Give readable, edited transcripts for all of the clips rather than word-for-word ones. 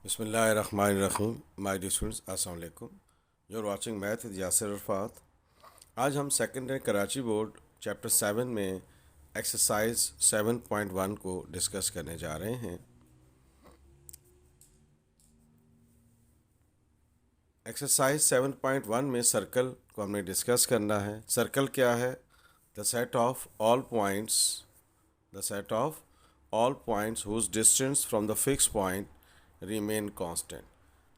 बिस्मिल्लाहिर्रहमानिर्रहीम। My dear students, अस्सलाम वालेकुम। You are watching math with Yasir Arafat. आज हम सेकेंडरी कराची बोर्ड चैप्टर 7 में एक्सरसाइज 7.1 को डिस्कस करने जा रहे हैं। एक्सरसाइज 7.1 में सर्कल को हमने डिस्कस करना है। सर्कल क्या है? The set of all points whose distance from the fix point remain constant.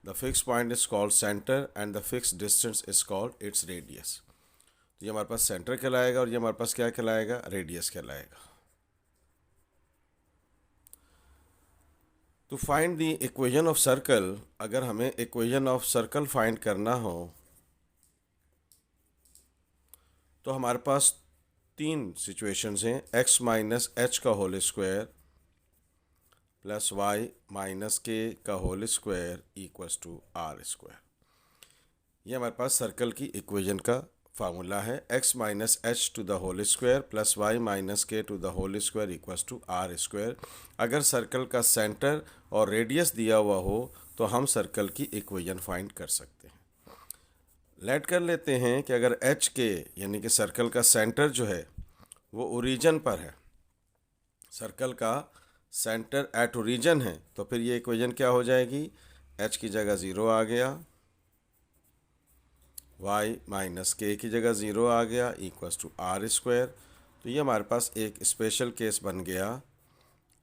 The fixed point is called center and the fixed distance is called its radius. तो ये हमारे पास सेंटर कहलाएगा और ये हमारे पास क्या कहलाएगा? रेडियस कहलाएगा। To find the equation of circle, अगर हमें इक्वेशन ऑफ सर्कल फाइंड करना हो तो हमारे पास तीन सिचुएशंस हैं। x माइनस एच का whole square plus Y minus के का whole square equals to are square. ये हमारे पास सर्कल की इक्वेशन का फार्मूला है। x minus H to the whole square plus Y minus K to the whole square equals to are square. अगर circle का सेंटर और रेडियस दिया हुआ हो तो हम सर्कल की इक्वेशन फाइंड कर सकते हैं। लेट कर लेते हैं कि अगर h के यानी कि सर्कल का सेंटर जो है वो ओरिजिन पर है, सर्कल का सेंटर एट ओरिजिन है, तो फिर ये इक्वेशन क्या हो जाएगी? h की जगह 0 आ गया, y माइनस के की जगह 0 आ गया इक्वल्स टू आर स्क्वायर। तो ये हमारे पास एक स्पेशल केस बन गया,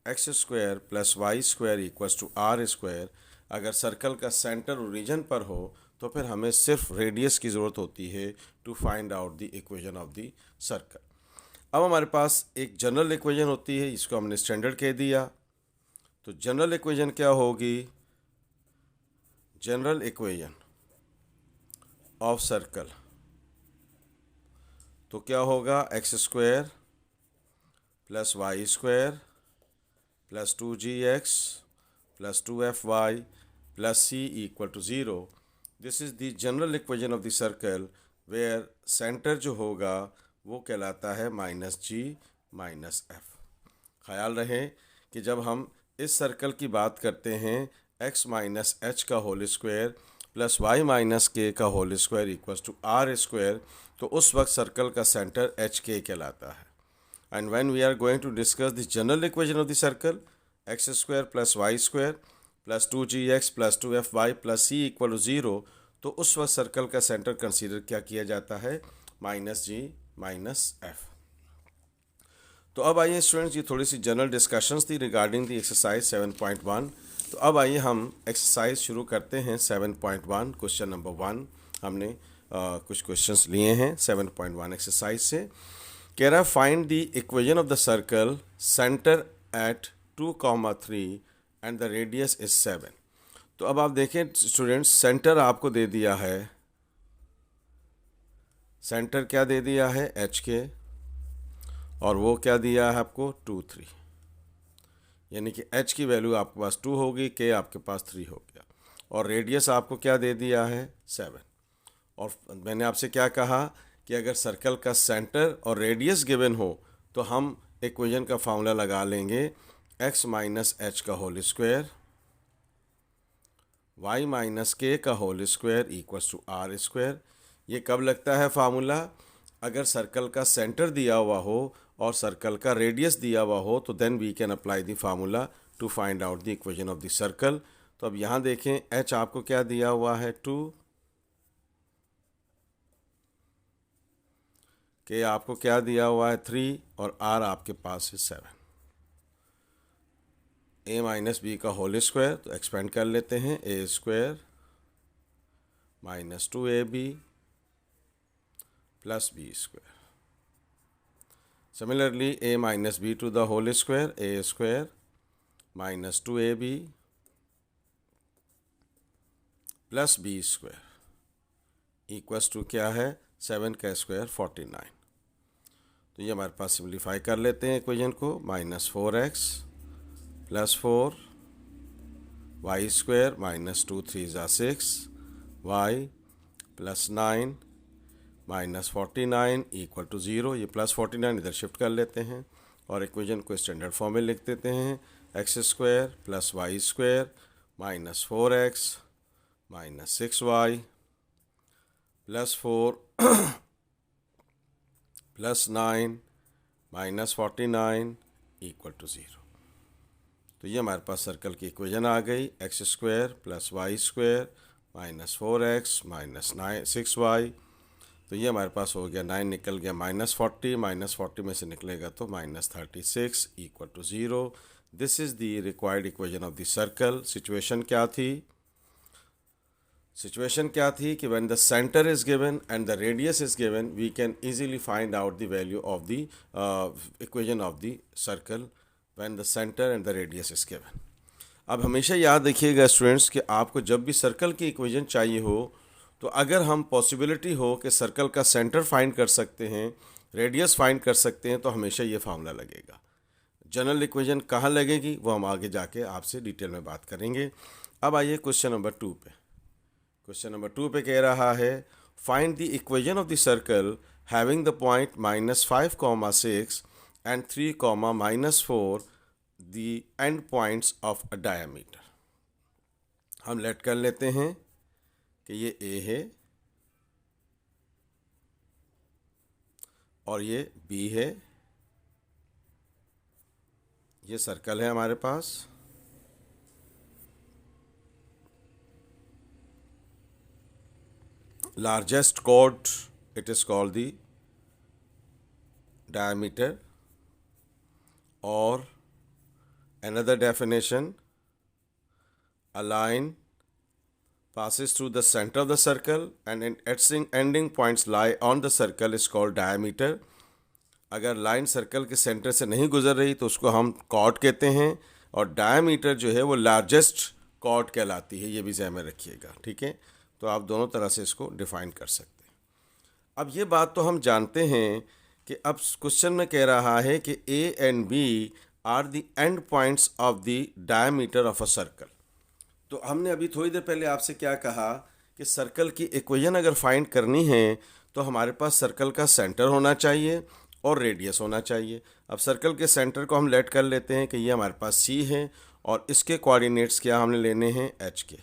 x square plus Y square equals to are square. अगर सर्कल का सेंटर ओरिजिन पर हो तो फिर हमें सिर्फ रेडियस की ज़रूरत होती है to find out the equation of the circle. अब हमारे पास एक जनरल इक्वेशन होती है, इसको हमने स्टैंडर्ड कह दिया। तो जनरल इक्वेशन क्या होगी? जनरल इक्वेशन ऑफ सर्कल तो क्या होगा? X square plus Y square plus 2gx plus 2fy plus c equal to 0। This is the general equation of the circle where centre जो होगा वो कहलाता है माइनस जी माइनस एफ। ख्याल रहे कि जब हम इस सर्कल की बात करते हैं x माइनस एच का whole square plus Y minus के का whole square equals to are square, तो उस वक्त सर्कल का सेंटर एच के कहलाता है। And when we are going to discuss the general equation of the circle x square plus Y square plus 2gx plus 2fy plus c equal to 0, तो उस वक्त circle का centre consider क्या किया जाता है? माइनस जी माइनस एफ। तो अब आइए स्टूडेंट्स, ये थोड़ी सी जनरल डिस्कशंस थी रिगार्डिंग दी एक्सरसाइज 7.1। तो अब आइए हम एक्सरसाइज शुरू करते हैं 7.1। क्वेश्चन नंबर 1 हमने कुछ क्वेश्चंस लिए हैं 7.1 एक्सरसाइज से। कह रहा है find the equation of the circle centre at 2,3 and the radius is 7। तो अब आप देखें स्टूडेंट्स, सेंटर आपको दे दिया है, सेंटर क्या दे दिया है? एच के, और वो क्या दिया है आपको? 2, 3, यानी कि h की वैल्यू आपके पास 2 होगी, k आपके पास 3 हो गया, और रेडियस आपको क्या दे दिया है? 7। और मैंने आपसे क्या कहा कि अगर सर्कल का सेंटर और रेडियस गिवन हो तो हम इक्वेशन का फार्मूला लगा लेंगे, x माइनस एच का होल स्क्वायर y माइनस के का whole square equals to are square. ये कब लगता है फार्मूला? अगर सर्कल का सेंटर दिया हुआ हो और सर्कल का रेडियस दिया हुआ हो, तो then we can apply the formula to find out the equation of the circle. तो अब यहाँ देखें, h आपको क्या दिया हुआ है? 2, k आपको क्या दिया हुआ है? 3, और r आपके पास है 7। a माइनस बी का होल स्क्वायर, तो एक्सपेंड कर लेते हैं, a square minus 2ab plus b square. Similarly, a minus b to the whole square, a square minus 2ab plus b square equals to क्या है? 7 का स्क्वायर 49। तो ये हमारे पास सिम्प्लीफाई कर लेते हैं इक्वेशन को, minus 4x plus 4 y square minus 2 3 ज़ा 6 y plus 9 minus 49 equal to 0। ये प्लस 49 इधर शिफ्ट कर लेते हैं और इक्वेशन को स्टैंडर्ड फॉर्म में लिख देते हैं, x square plus Y square minus 4x minus 6y plus 4 plus 9 minus 49 equal to 0। तो ये हमारे पास सर्कल की इक्वेशन आ गई, x square plus Y square minus 4x minus 6y। तो ये हमारे पास हो गया 9 निकल गया माइनस 40 में से निकलेगा तो minus 36 equal to 0। This is the required equation of the circle. Situation क्या थी? सिचुएशन क्या थी कि when the centre is given and the radius is given we can easily find out the value of the equation of the circle when the centre and the radius is given. अब हमेशा याद रखिएगा students कि आपको जब भी circle की equation चाहिए हो तो अगर हम पॉसिबिलिटी हो कि सर्कल का सेंटर फाइंड कर सकते हैं, रेडियस फाइंड कर सकते हैं, तो हमेशा ये फार्मूला लगेगा। जनरल इक्वेशन कहाँ लगेगी वो हम आगे जाके आपसे डिटेल में बात करेंगे। अब आइए क्वेश्चन नंबर 2 पे। क्वेश्चन नंबर 2 पे कह रहा है find the equation of the circle having the point -5, 6 and 3, -4 the end points of a diameter. हम लेट कर लेते हैं कि ये ए है और ये बी है। ये सर्कल है हमारे पास। Largest chord, it is called the diameter, or another definition, a line passes through the center of the circle and its ending points lie on the circle is called diameter। अगर line circle के centre से नहीं गुजर रही तो उसको हम cord कहते हैं, और डायमीटर जो है वो लार्जेस्ट कॉर्ड कहलाती है। ये भी ध्यान में रखिएगा, ठीक है। तो आप दोनों तरह से इसको डिफाइन कर सकते हैं। अब ये बात तो हम जानते हैं कि अब क्वेश्चन में कह रहा है कि A and B are the end points of the diameter of a circle. तो हमने अभी थोड़ी देर पहले आपसे क्या कहा कि सर्कल की इक्वेशन अगर फाइंड करनी है तो हमारे पास सर्कल का सेंटर होना चाहिए और रेडियस होना चाहिए। अब सर्कल के सेंटर को हम लेट कर लेते हैं कि ये हमारे पास सी है और इसके कोऑर्डिनेट्स क्या हमने लेने हैं, एच के।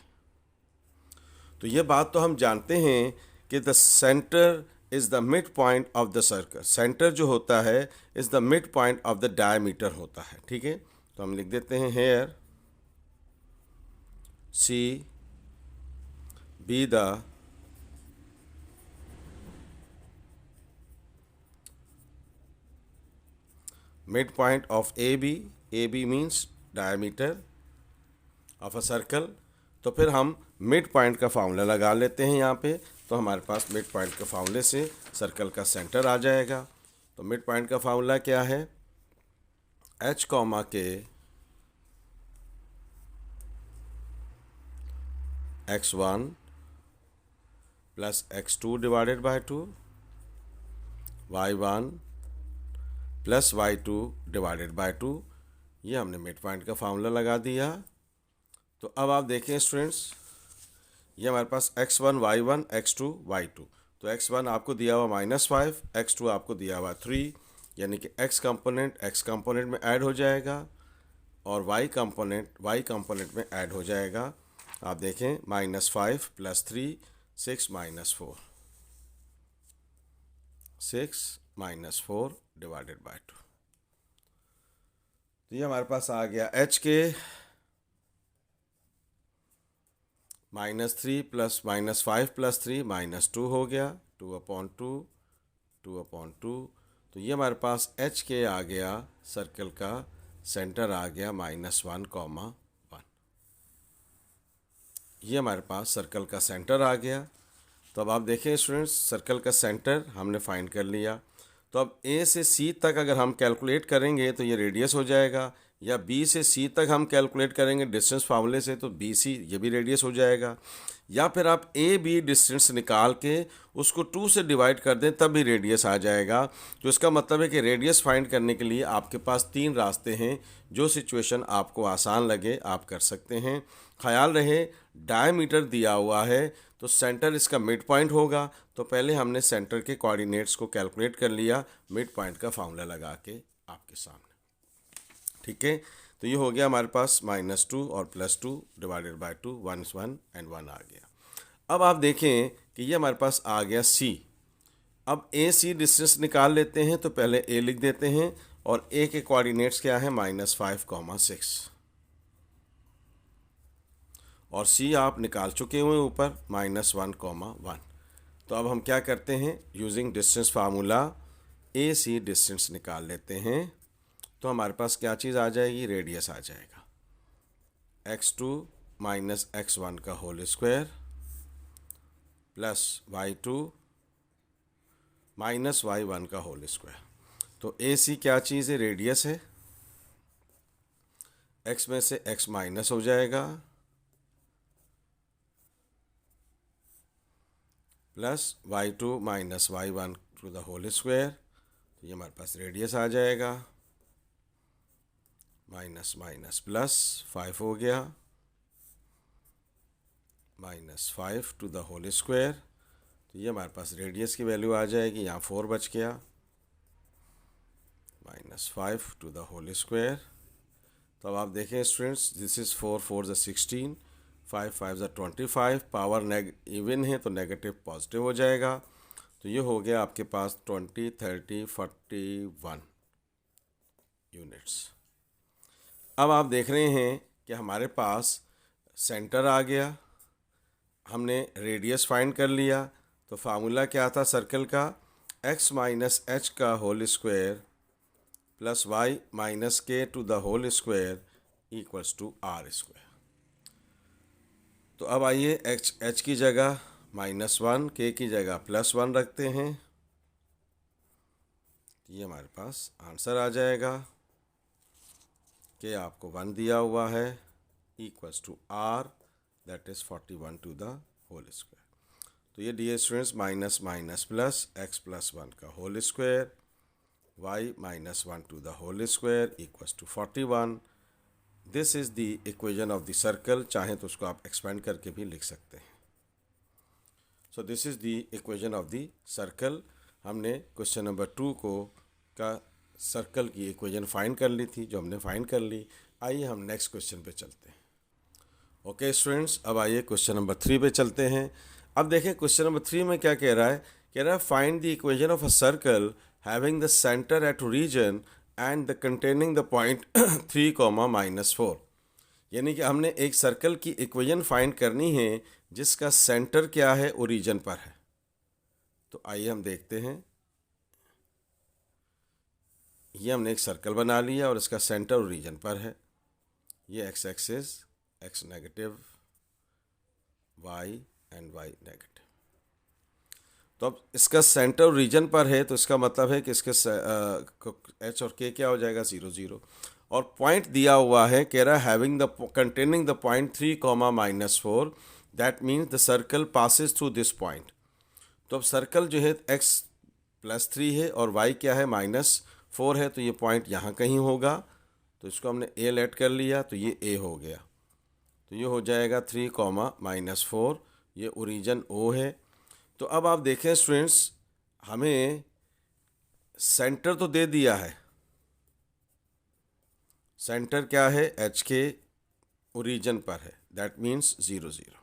तो ये बात तो हम जानते हैं कि the centre is the mid point of the circle. Centre जो होता है is the mid point of the diameter होता है, ठीक है। तो हम लिख देते हैं here C B the mid point of A B means diameter of a circle. तो फिर हम मिड पॉइंट का फार्मूला लगा लेते हैं यहाँ पे। तो हमारे पास मिड पॉइंट के फार्मूले से सर्कल का सेंटर आ जाएगा। तो मिड पॉइंट का फार्मूला क्या है, h कॉमा के x1 plus x2 divided by 2, y1 plus y2 divided by 2। ये हमने मिड पॉइंट का फार्मूला लगा दिया। तो अब आप देखें स्टूडेंट्स, ये हमारे पास x1 y1 x2 y2। तो x1 आपको दिया हुआ -5, x2 आपको दिया हुआ 3, यानी कि x कंपोनेंट में ऐड हो जाएगा और y कंपोनेंट में ऐड हो जाएगा। आप देखें -5 प्लस 3 6 -4 डिवाइडेड बाय 2। तो ये हमारे पास आ गया h के -3 प्लस -5 प्लस 3 -2 हो गया, 2/2। तो ये हमारे पास h के आ गया, सर्कल का सेंटर आ गया -1, 1। ये हमारे पास सर्कल का सेंटर आ गया। तो अब आप देखें स्टूडेंट्स, सर्कल का सेंटर हमने फाइंड कर लिया। तो अब A से C तक अगर हम कैलकुलेट करेंगे तो ये रेडियस हो जाएगा, या B से C तक हम कैलकुलेट करेंगे डिस्टेंस फार्मूले से तो BC ये भी रेडियस हो जाएगा, या फिर आप AB डिस्टेंस निकाल के उसको 2 से डिवाइड कर दें तब भी रेडियस आ जाएगा। तो इसका मतलब है कि रेडियस फाइंड करने के लिए आपके पास 3 रास्ते हैं। जो सिचुएशन आपको आसान लगे आप कर सकते हैं। ख्याल रहे डायमीटर दिया हुआ है तो सेंटर इसका मिड पॉइंट होगा। तो पहले हमने सेंटर के कोऑर्डिनेट्स को कैलकुलेट कर लिया मिड पॉइंट का फार्मूला लगा के आपके सामने, ठीक है। तो ये हो गया हमारे पास -2 और +2 डिवाइडेड बाय 2, 1 1 एंड 1 आ गया। अब आप देखें कि ये हमारे पास आ गया C। अब ए सी डिस्टेंस निकाल लेते हैं, तो पहले ए लिख देते हैं और ए के कोऑर्डिनेट्स क्या है -5, 6 और सी आप निकाल चुके हुए ऊपर -1, 1। तो अब हम क्या करते हैं, यूजिंग डिस्टेंस फार्मूला ए सी डिस्टेंस निकाल लेते हैं। तो हमारे पास क्या चीज़ आ जाएगी, रेडियस आ जाएगा x2 माइनस x1 का whole square plus y2 minus y1 का होल स्क्वायर। तो ए सी क्या चीज़ है, रेडियस है। x में से x माइनस हो जाएगा plus y2 minus y1 to the whole square. तो ये हमारे पास रेडियस आ जाएगा, माइनस माइनस प्लस 5 हो गया, -5 टू द होल स्क्वायर। तो ये हमारे पास रेडियस की वैल्यू आ जाएगी, यहाँ 4 बच गया, -5 टू द होल स्क्वायर। तो अब आप देखें स्टूडेंट्स, दिस इज़ 4 4 ज़ 16, 5 5 ज़ 25, पावर इवन है तो नेगेटिव पॉजिटिव हो जाएगा। तो ये हो गया आपके पास 20 30 41 यूनिट्स। अब आप देख रहे हैं कि हमारे पास सेंटर आ गया, हमने रेडियस फाइंड कर लिया। तो फार्मूला क्या था सर्कल का, x माइनस एच का whole square plus y minus K to the whole square equals to are square. तो अब आइए h की जगह -1, k की जगह +1 रखते हैं। ये हमारे पास आंसर आ जाएगा कि आपको 1 दिया हुआ है equals to R, that is 41 to the whole square. तो ये dear students minus minus plus x plus 1 का whole square y minus 1 to the whole square equals to 41। This is the equation of the circle. चाहें तो उसको आप expand करके भी लिख सकते हैं। So this is the equation of the circle. हमने क्वेश्चन नंबर 2 का सर्कल की इक्वेशन फाइंड कर ली थी, जो हमने फाइंड कर ली। आइए हम नेक्स्ट क्वेश्चन पे चलते हैं। ओके स्टूडेंट्स, अब आइए क्वेश्चन नंबर 3 पे चलते हैं। अब देखें क्वेश्चन नंबर 3 में क्या कह रहा है, find the equation of a circle having the centre at origin and the containing the point 3, -4। यानी कि हमने एक सर्कल की इक्वेशन फाइंड करनी है जिसका सेंटर क्या है, ओरिजिन पर है। तो आइए हम देखते हैं। ये हमने एक सर्कल बना लिया और इसका सेंटर ओरिजिन पर है। ये x axis, x negative, y and y negative. तो अब इसका सेंटर ओरिजिन पर है, तो इसका मतलब है कि इसके h और k क्या हो जाएगा, 0 0। और पॉइंट दिया हुआ है, कह रहा है having the containing the point 3, -4, that means the circle passes through this point. तो अब सर्कल जो है x +3 है और y क्या है, -4 है। तो ये पॉइंट यहाँ कहीं होगा, तो इसको हमने a लेट कर लिया, तो ये a हो गया। तो ये हो जाएगा 3, -4, ये ओरिजिन O है। तो अब आप देखें स्टूडेंट्स, हमें सेंटर तो दे दिया है, सेंटर क्या है, h के ओरिजिन पर है, दैट मीन्स 0 0।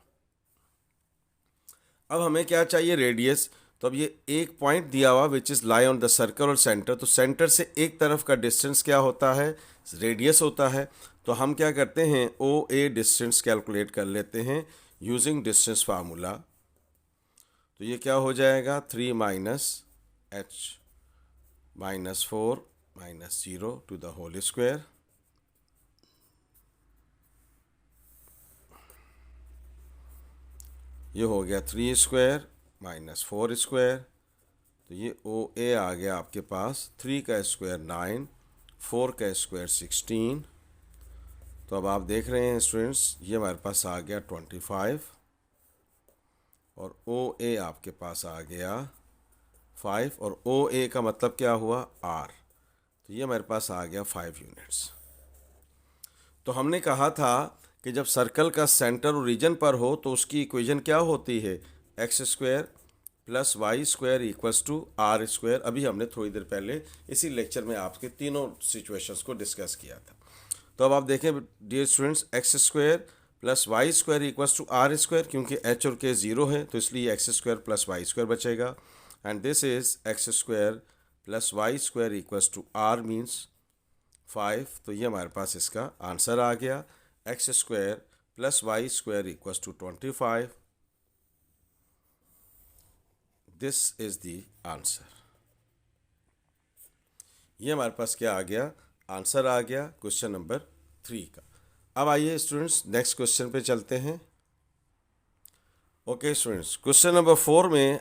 अब हमें क्या चाहिए, रेडियस। तो अब ये एक पॉइंट दिया हुआ which is lie on the circle और सेंटर। तो सेंटर से एक तरफ का डिस्टेंस क्या होता है, रेडियस होता है। तो हम क्या करते हैं, ओ ए डिस्टेंस कैलकुलेट कर लेते हैं यूजिंग डिस्टेंस फार्मूला। तो ये क्या हो जाएगा, 3 -h -4 -0 to the whole square. ये हो गया 3 स्क्वायर -4 स्क्वायर। तो ये ओ ए आ गया आपके पास, 3 का स्क्वायर 9, 4 का स्क्वायर 16। तो अब आप देख रहे हैं स्टूडेंट्स, ये हमारे पास आ गया 25 और ओ ए आपके पास आ गया 5 और ओ ए का मतलब क्या हुआ, आर। तो ये हमारे पास आ गया 5 यूनिट्स। तो हमने कहा था कि जब सर्कल का सेंटर ओरिजिन पर हो तो उसकी इक्वेशन क्या होती है, X square plus Y square equals to are square. अभी हमने थोड़ी देर पहले इसी लेक्चर में आपके तीनों सिचुएशंस को डिस्कस किया था। तो अब आप देखें dear students, X square plus Y square equals to are square, क्योंकि एच और के ज़ीरो है तो इसलिए X square plus Y square बचेगा। And this is X square plus Y square equals to R means 5। तो ये हमारे पास इसका आंसर आ गया, x square plus Y square equals to 25। This is the answer. ये हमारे पास क्या आ गया, आंसर आ गया क्वेश्चन नंबर 3 का। अब आइए स्टूडेंट्स नेक्स्ट क्वेश्चन पे चलते हैं। ओके स्टूडेंट्स, क्वेश्चन नंबर 4 में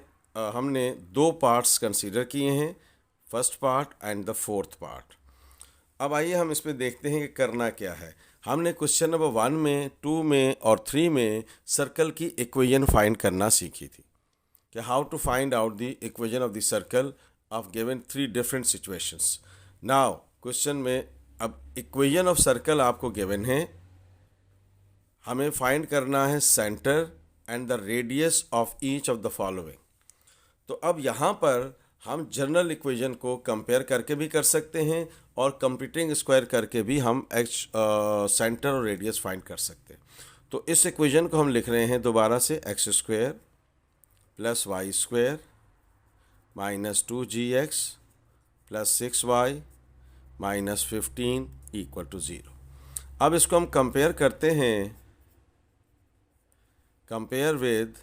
हमने 2 पार्ट्स कंसीडर किए हैं, first part and the fourth part. अब आइए हम इसमें देखते हैं कि करना क्या है। हमने क्वेश्चन नंबर 1 में, 2 में और 3 में सर्कल की इक्वेशन फाइंड करना सीखी थी कि how to find out the equation of the circle of given 3 different situations. Now question में अब इक्वेशन ऑफ सर्कल आपको गिवन है, हमें फाइंड करना है centre and the radius of each of the following. तो अब यहाँ पर हम जनरल इक्वेशन को कंपेयर करके भी कर सकते हैं और कंप्यूटिंग स्क्वायर करके भी हम सेंटर और रेडियस फाइंड कर सकते हैं। तो इस इक्वेशन को हम लिख रहे हैं दोबारा से, X square plus Y square minus 2gx plus 6y minus 15 equal to 0। अब इसको हम कंपेयर करते हैं, compare with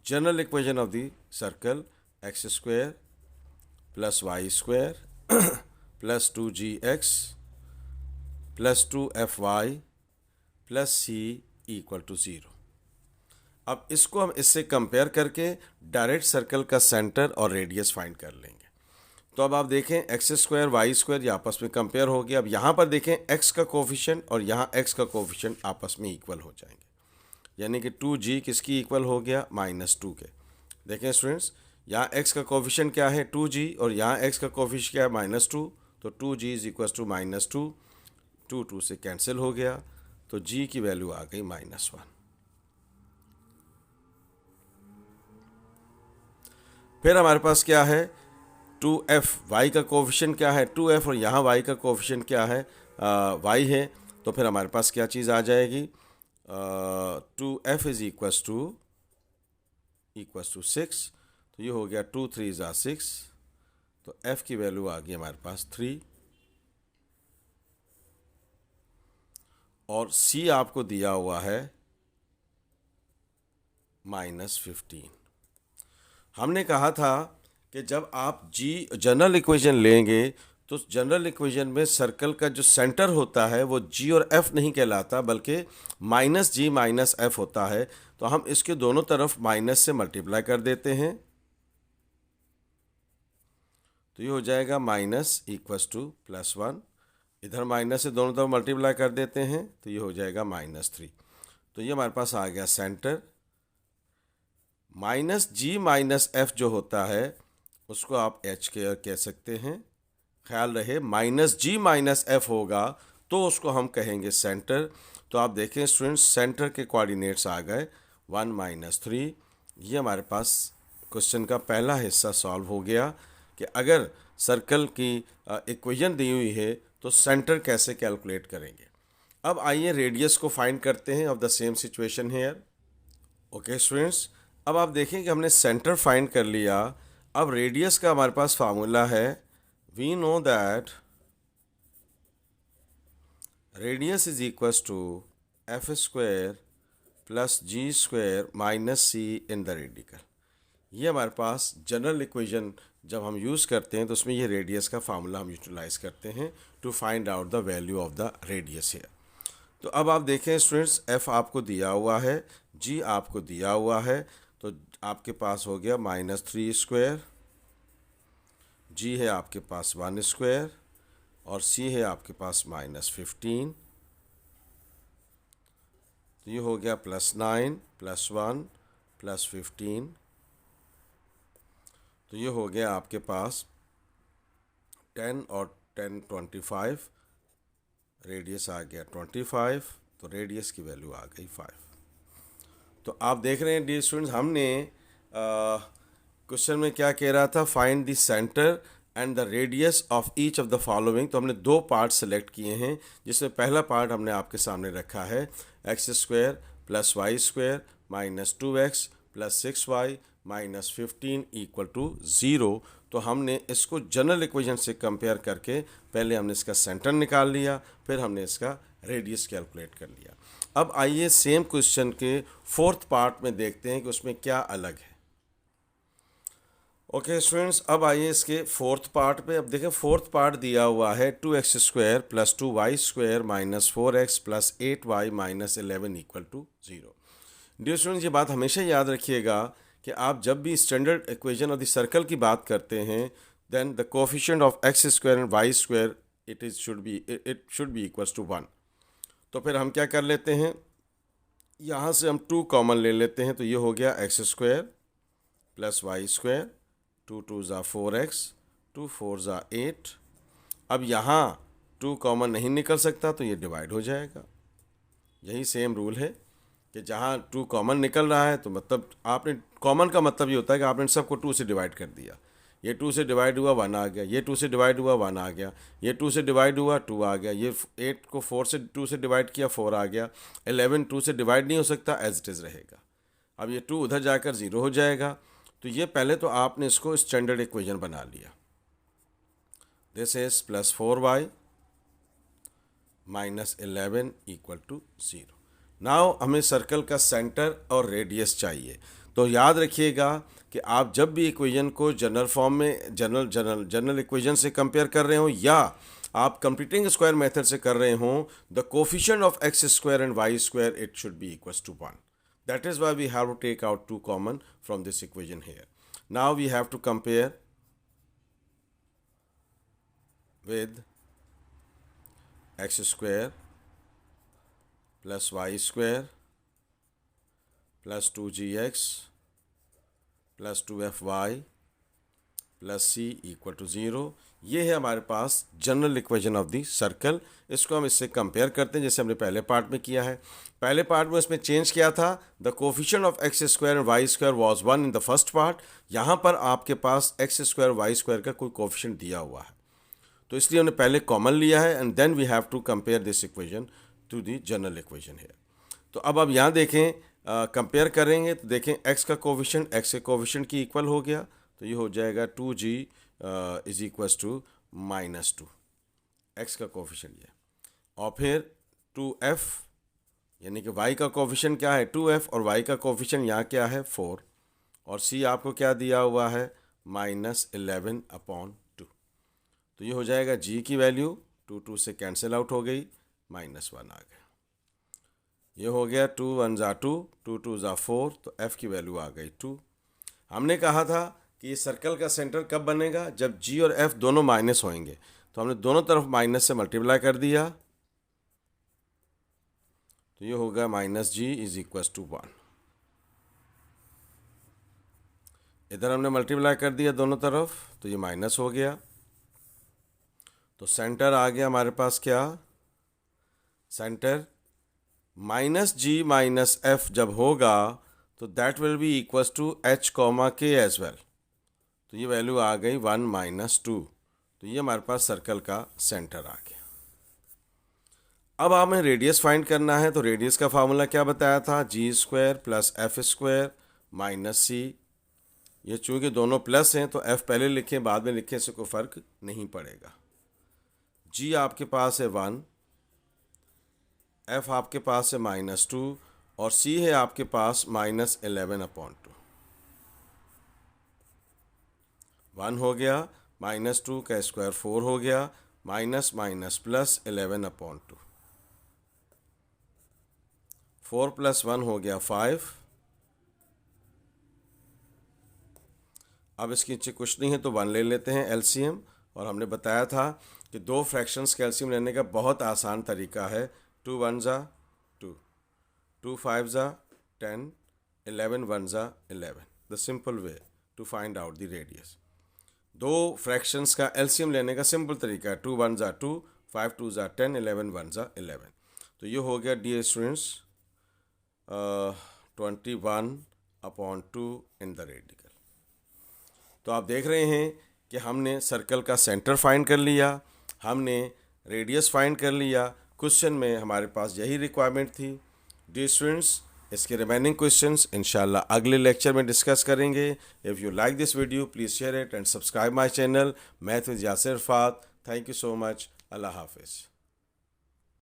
general equation of the circle, x square plus Y square plus 2gx plus 2fy plus c equal to 0। अब इसको हम इससे कंपेयर करके डायरेक्ट सर्कल का सेंटर और रेडियस फाइंड कर लेंगे। तो अब आप देखें एक्स स्क्वायर वाई स्क्वायर ये आपस में कंपेयर हो गया। अब यहाँ पर देखें एक्स का कोफिशिएंट और यहाँ एक्स का कोफिशिएंट आपस में इक्वल हो जाएंगे, यानी कि 2g किसकी इक्वल हो गया, -2 के। देखें स्टूडेंट्स, यहाँ x का कोफिशिएंट क्या है, 2g, और यहाँ x का कोफिशिएंट क्या है, -2। तो 2g इज इक्वल टू -2, 2 से कैंसिल हो गया, तो g की वैल्यू आ गई -1। फिर हमारे पास क्या है, 2f, y का कोफिशिएंट क्या है 2f, और यहाँ y का कोफिशिएंट क्या है, y है। तो फिर हमारे पास क्या चीज़ आ जाएगी, 2f इज इक्वल्स टू 6। तो ये हो गया 2 3 ज़ा 6, तो f की वैल्यू आ गई हमारे पास 3। और c आपको दिया हुआ है -15। हमने कहा था कि जब आप जनरल इक्वेशन लेंगे तो जनरल इक्वेशन में सर्कल का जो सेंटर होता है वो g और f नहीं कहलाता, बल्कि -g -f होता है। तो हम इसके दोनों तरफ माइनस से मल्टीप्लाई कर देते हैं, तो ये हो जाएगा माइनस इक्वल्स टू +1। इधर माइनस से दोनों तरफ मल्टीप्लाई कर देते हैं, तो ये हो जाएगा -3। तो ये हमारे पास आ गया सेंटर। -g -f जो होता है उसको आप h के कह सकते हैं। ख्याल रहे -g -f होगा तो उसको हम कहेंगे सेंटर। तो आप देखें स्टूडेंट्स, सेंटर के कोऑर्डिनेट्स आ गए 1 -3। ये हमारे पास क्वेश्चन का पहला हिस्सा सॉल्व हो गया कि अगर सर्कल की इक्वेशन दी हुई है तो सेंटर कैसे कैलकुलेट करेंगे। अब आइए रेडियस को फाइंड करते हैं of the same situation here. Okay students, अब आप देखें कि हमने सेंटर फाइंड कर लिया। अब रेडियस का हमारे पास फार्मूला है, we know that radius is equals to F square plus G square minus C in the radical. ये हमारे पास जनरल इक्वेशन जब हम यूज़ करते हैं तो उसमें ये रेडियस का फार्मूला हम यूटिलाइज करते हैं to find out the value of the radius है। तो अब आप देखें स्टूडेंट्स, एफ आपको दिया हुआ है, जी आपको दिया हुआ है, तो आपके पास हो गया -3 स्क्वायर, जी है आपके पास 1 स्क्वायर और सी है आपके पास -15। तो ये हो गया +9 +1 +15। तो ये हो गया आपके पास 10 और 10 25, रेडियस आ गया 25, तो रेडियस की वैल्यू आ गई 5। तो आप देख रहे हैं डियर स्टूडेंट्स, हमने क्वेश्चन में क्या कह रहा था, find the centre and the radius of each of the following. तो हमने दो पार्ट सेलेक्ट किए हैं, जिसमें पहला पार्ट हमने आपके सामने रखा है X square plus Y square minus 2x plus 6y minus 15 equal to 0। तो हमने इसको जनरल इक्वेशन से कंपेयर करके पहले हमने इसका सेंटर निकाल लिया, फिर हमने इसका रेडियस कैलकुलेट कर लिया। अब आइए सेम क्वेश्चन के फोर्थ पार्ट में देखते हैं कि उसमें क्या अलग है। ओके स्टूडेंट्स, अब आइए इसके फोर्थ पार्ट पे। अब देखें फोर्थ पार्ट दिया हुआ है 2x square plus 2y square minus 4x plus 8y minus 11 equal to 0। Dear students, ये बात हमेशा याद रखिएगा कि आप जब भी standard equation of the circle की बात करते हैं, then the coefficient of x square and y square it should be equals to 1। तो फिर हम क्या कर लेते हैं, यहाँ से हम 2 कॉमन ले लेते हैं। तो ये हो गया x square plus Y square, 2 2 ज़ा 4x, 2 4 ज़ा 8। अब यहाँ 2 कॉमन नहीं निकल सकता तो ये डिवाइड हो जाएगा। यही सेम रूल है कि जहाँ 2 कॉमन निकल रहा है तो मतलब आपने कॉमन का मतलब ये होता है कि आपने सबको 2 से डिवाइड कर दिया। ये 2 से डिवाइड हुआ 1 आ गया, ये 2 से डिवाइड हुआ 1 आ गया, ये 2 से डिवाइड हुआ 2 आ गया, ये 8 को 4 से 2 से डिवाइड किया 4 आ गया। 11 2 से डिवाइड नहीं हो सकता, एज इट इज़ रहेगा। अब ये 2 उधर जाकर 0 हो जाएगा। तो ये पहले तो आपने इसको स्टैंडर्ड इक्वेशन बना लिया। This is plus 4y minus 11 equal to 0। Now हमें सर्कल का सेंटर और रेडियस चाहिए। तो याद रखिएगा कि आप जब भी इक्वेशन को जनरल फॉर्म में जनरल इक्वेशन से कंपेयर कर रहे हो या आप कंप्लीटिंग स्क्वायर मेथड से कर रहे हो, the coefficient of X square and Y square it should be equals to 1. That is why we have to take out 2 common from this equation here. Now we have to compare with x square plus y square plus 2gx plus 2fy plus c equal to 0। ये है हमारे पास general equation of the circle. इसको हम इससे compare करते हैं जैसे हमने पहले पार्ट में किया है। पहले पार्ट में इसमें चेंज किया था, the coefficient of X square and Y square was 1 in the first part. यहाँ पर आपके पास एक्स स्क्वायर वाई स्क्वायर का कोई कोफिशिएंट दिया हुआ है, तो इसलिए हमने पहले कॉमन लिया है and then we have to compare this equation to the general equation है। तो अब आप यहाँ देखें, कंपेयर करेंगे तो देखें एक्स का कोफिशिएंट एक्स के कोफिशिएंट की इक्वल हो गया। तो ये हो जाएगा 2g is equals to -2, X का कोफिशिएंट ये। और फिर 2f यानी कि y का कोफिशिएंट क्या है 2f, और y का कोफिशिएंट यहाँ क्या है 4, और c आपको क्या दिया हुआ है -11/2। तो ये हो जाएगा g की वैल्यू 2 से कैंसिल आउट हो गई, -1 आ गया। ये हो गया 2 1 ज़ा 2, 2 2 ज़ा 4, तो f की वैल्यू आ गई 2। हमने कहा था कि ये सर्कल का सेंटर कब बनेगा, जब g और f दोनों माइनस होंगे। तो हमने दोनों तरफ माइनस से मल्टीप्लाई कर दिया, तो ये होगा -g इज इक्वल टू 1। इधर हमने मल्टीप्लाई कर दिया दोनों तरफ, तो ये माइनस हो गया। तो सेंटर आ गया हमारे पास क्या, सेंटर -g -f जब होगा तो that will be equals to h, k as well. तो ये वैल्यू आ गई 1 -2। तो ये हमारे पास सर्कल का सेंटर आ गया। अब हमें रेडियस फाइंड करना है। तो रेडियस का फार्मूला क्या बताया था, g² plus f square minus c। ये चूँकि दोनों प्लस हैं तो f पहले लिखें बाद में लिखें, इससे कोई फ़र्क नहीं पड़ेगा। g आपके पास है 1, f आपके पास है -2 और c है आपके पास -11/2। 1 हो गया, -2 का स्क्वायर 4 हो गया, माइनस माइनस प्लस 11/2। 4 + 1 हो गया 5। अब इसके नीचे कुछ नहीं है तो 1 ले लेते हैं एलसीएम। और हमने बताया था कि दो फ्रैक्शंस का एलसीएम लेने का बहुत आसान तरीका है। 2 1 ज़ा 2, 2 5 ज़ा 10, 11 1 ज़ा 11। The simple way to find out the radius. दो फ्रैक्शंस का एलसीएम लेने का सिंपल तरीका है 2 1 ज़ा 2, 5 2 ज़ा 10, 11 1 ज़ा 11। तो ये हो गया dear students 21/2 in the radical. तो आप देख रहे हैं कि हमने सर्कल का सेंटर फाइंड कर लिया, हमने रेडियस फाइंड कर लिया। क्वेश्चन में हमारे पास यही रिक्वायरमेंट थी। डियर स्टूडेंट्स, इसके रिमेनिंग क्वेश्चंस इंशाल्लाह अगले लेक्चर में डिस्कस करेंगे। If you like this video please share it and subscribe my channel math with Yasir Arafat. Thank you so much. अल्लाह हाफिज़।